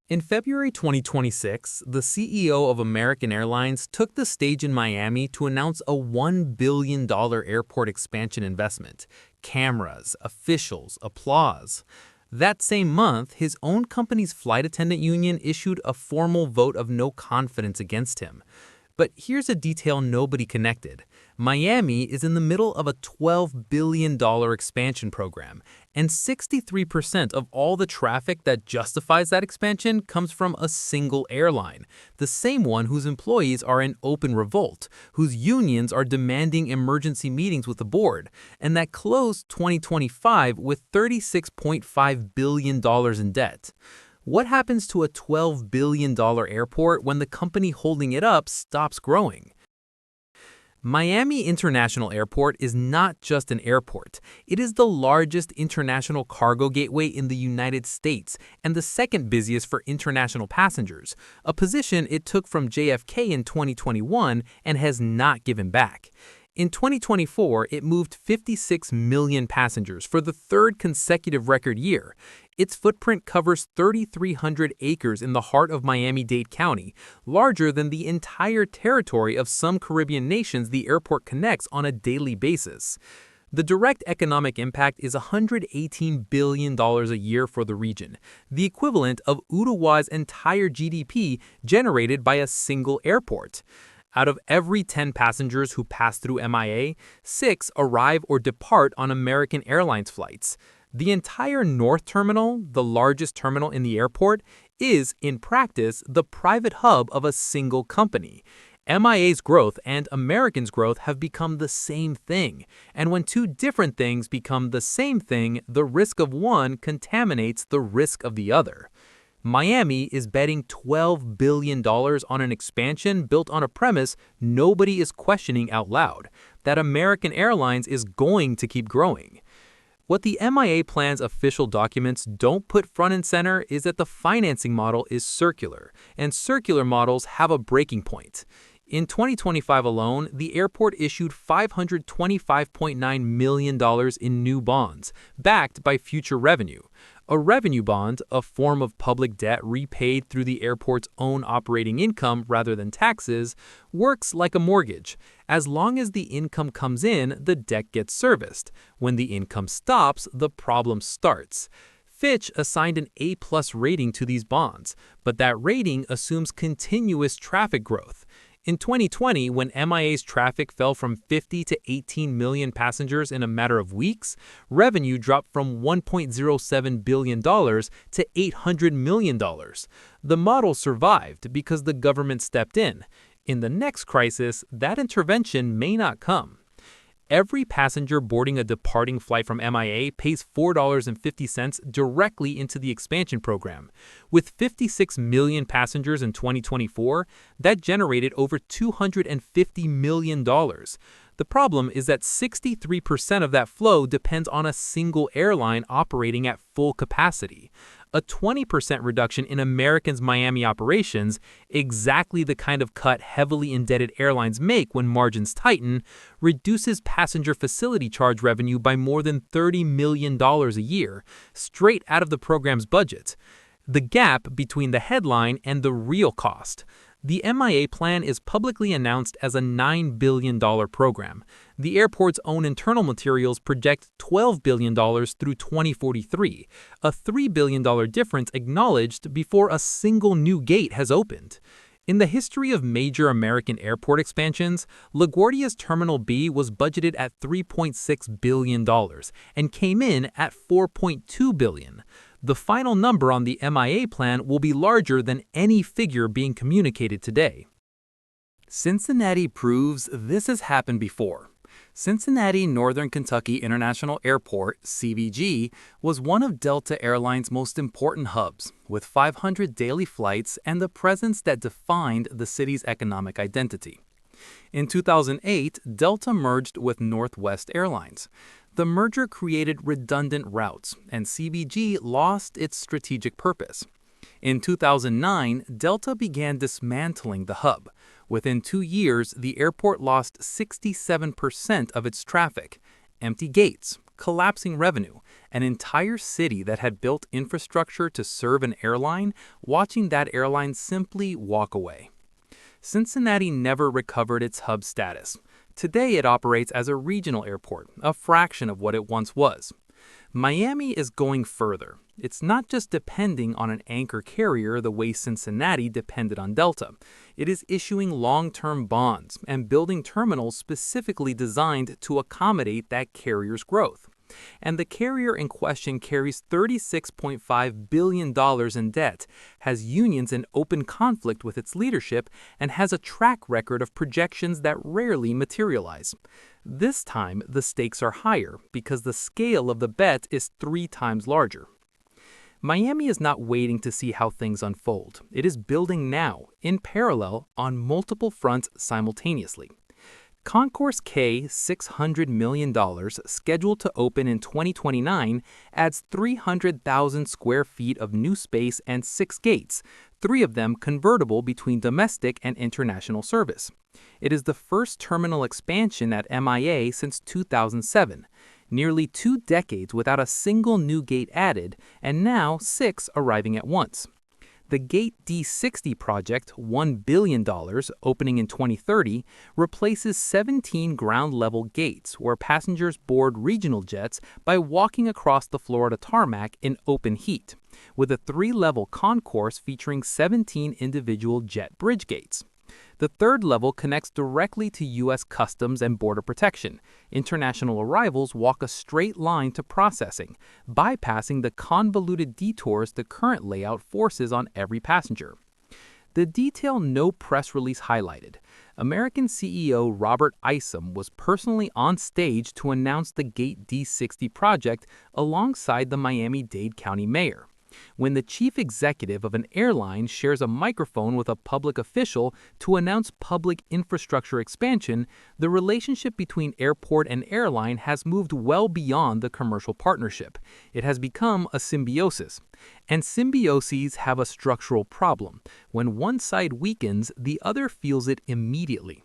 In February 2026, the CEO of American Airlines took the stage in Miami to announce a $1 billion airport expansion investment. Cameras, officials, applause. That same month, his own company's flight attendant union issued a formal vote of no confidence against him. But here's a detail nobody connected. Miami is in the middle of a $12 billion expansion program, and 63% of all the traffic that justifies that expansion comes from a single airline, the same one whose employees are in open revolt, whose unions are demanding emergency meetings with the board, and that closed 2025 with $36.5 billion in debt. What happens to a $12 billion airport when the company holding it up stops growing? Miami International Airport is not just an airport. It is the largest international cargo gateway in the United States and the second busiest for international passengers, a position it took from JFK in 2021 and has not given back. In 2024, it moved 56 million passengers for the third consecutive record year. Its footprint covers 3,300 acres in the heart of Miami-Dade County, larger than the entire territory of some Caribbean nations the airport connects on a daily basis. The direct economic impact is $118 billion a year for the region, the equivalent of Uruguay's entire GDP generated by a single airport. Out of every 10 passengers who pass through MIA, 6 arrive or depart on American Airlines flights. The entire North Terminal, the largest terminal in the airport, is, in practice, the private hub of a single company. MIA's growth and American's growth have become the same thing, and when two different things become the same thing, the risk of one contaminates the risk of the other. Miami is betting $12 billion on an expansion built on a premise nobody is questioning out loud, that American Airlines is going to keep growing. What the MIA plan's official documents don't put front and center is that the financing model is circular, and circular models have a breaking point. In 2025 alone, the airport issued $525.9 million in new bonds, backed by future revenue. A revenue bond, a form of public debt repaid through the airport's own operating income rather than taxes, works like a mortgage. As long as the income comes in, the debt gets serviced. When the income stops, the problem starts. Fitch assigned an A+ rating to these bonds, but that rating assumes continuous traffic growth. In 2020, when MIA's traffic fell from 50 to 18 million passengers in a matter of weeks, revenue dropped from $1.07 billion to $800 million. The model survived because the government stepped in. In the next crisis, that intervention may not come. Every passenger boarding a departing flight from MIA pays $4.50 directly into the expansion program. With 56 million passengers in 2024, that generated over $250 million. The problem is that 63% of that flow depends on a single airline operating at full capacity. A 20% reduction in American's Miami operations, exactly the kind of cut heavily indebted airlines make when margins tighten, reduces passenger facility charge revenue by more than $30 million a year, straight out of the program's budget. The gap between the headline and the real cost. The MIA plan is publicly announced as a $9 billion program. The airport's own internal materials project $12 billion through 2043, a $3 billion difference acknowledged before a single new gate has opened. In the history of major American airport expansions, LaGuardia's Terminal B was budgeted at $3.6 billion and came in at $4.2 billion. The final number on the MIA plan will be larger than any figure being communicated today. Cincinnati proves this has happened before. Cincinnati Northern Kentucky International Airport, CVG, was one of Delta Airlines' most important hubs, with 500 daily flights and the presence that defined the city's economic identity. In 2008, Delta merged with Northwest Airlines. The merger created redundant routes, and CVG lost its strategic purpose. In 2009, Delta began dismantling the hub. Within 2 years, the airport lost 67% of its traffic. Empty gates, collapsing revenue, an entire city that had built infrastructure to serve an airline, watching that airline simply walk away. Cincinnati never recovered its hub status. Today it operates as a regional airport, a fraction of what it once was. Miami is going further. It's not just depending on an anchor carrier the way Cincinnati depended on Delta. It is issuing long-term bonds and building terminals specifically designed to accommodate that carrier's growth. And the carrier in question carries $36.5 billion in debt, has unions in open conflict with its leadership, and has a track record of projections that rarely materialize. This time, the stakes are higher because the scale of the bet is 3 times larger. Miami is not waiting to see how things unfold. It is building now, in parallel, on multiple fronts simultaneously. Concourse K, $600 million, scheduled to open in 2029, adds 300,000 square feet of new space and 6 gates, 3 of them convertible between domestic and international service. It is the first terminal expansion at MIA since 2007, nearly 2 decades without a single new gate added, and now 6 arriving at once. The Gate D60 project, $1 billion, opening in 2030, replaces 17 ground-level gates where passengers board regional jets by walking across the Florida tarmac in open heat, with a 3-level concourse featuring 17 individual jet bridge gates. The 3rd level connects directly to U.S. Customs and Border Protection. International arrivals walk a straight line to processing, bypassing the convoluted detours the current layout forces on every passenger. The detail no press release highlighted. American CEO Robert Isom was personally on stage to announce the Gate D60 project alongside the Miami-Dade County mayor. When the chief executive of an airline shares a microphone with a public official to announce public infrastructure expansion, the relationship between airport and airline has moved well beyond the commercial partnership. It has become a symbiosis. And symbioses have a structural problem. When one side weakens, the other feels it immediately.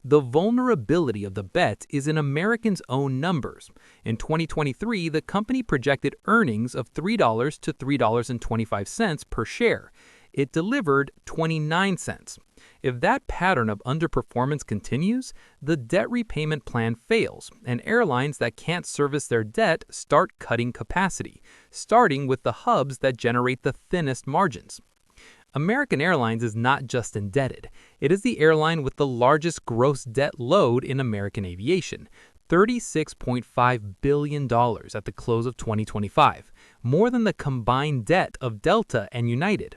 The vulnerability of the bet is in Americans' own numbers. In 2023, the company projected earnings of $3 to $3.25 per share. It delivered 29 cents. If that pattern of underperformance continues, the debt repayment plan fails, and airlines that can't service their debt start cutting capacity, starting with the hubs that generate the thinnest margins. American Airlines is not just indebted. It is the airline with the largest gross debt load in American aviation, $36.5 billion at the close of 2025, more than the combined debt of Delta and United.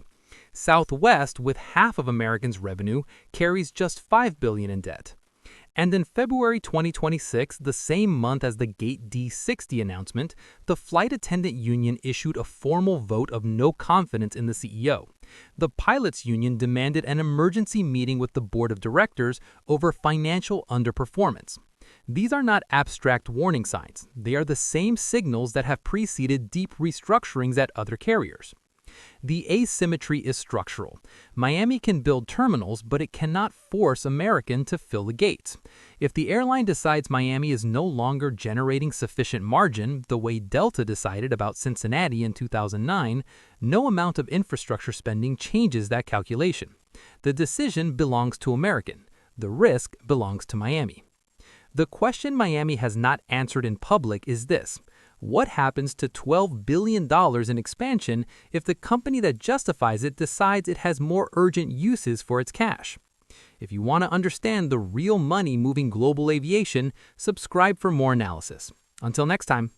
Southwest, with half of Americans' revenue, carries just $5 billion in debt. And in February 2026, the same month as the Gate D60 announcement, the flight attendant union issued a formal vote of no confidence in the CEO. The pilots union demanded an emergency meeting with the board of directors over financial underperformance. These are not abstract warning signs. They are the same signals that have preceded deep restructurings at other carriers. The asymmetry is structural. Miami can build terminals, but it cannot force American to fill the gates. If the airline decides Miami is no longer generating sufficient margin, the way Delta decided about Cincinnati in 2009, no amount of infrastructure spending changes that calculation. The decision belongs to American. The risk belongs to Miami. The question Miami has not answered in public is this: what happens to $12 billion in expansion if the company that justifies it decides it has more urgent uses for its cash? If you want to understand the real money moving global aviation, subscribe for more analysis. Until next time.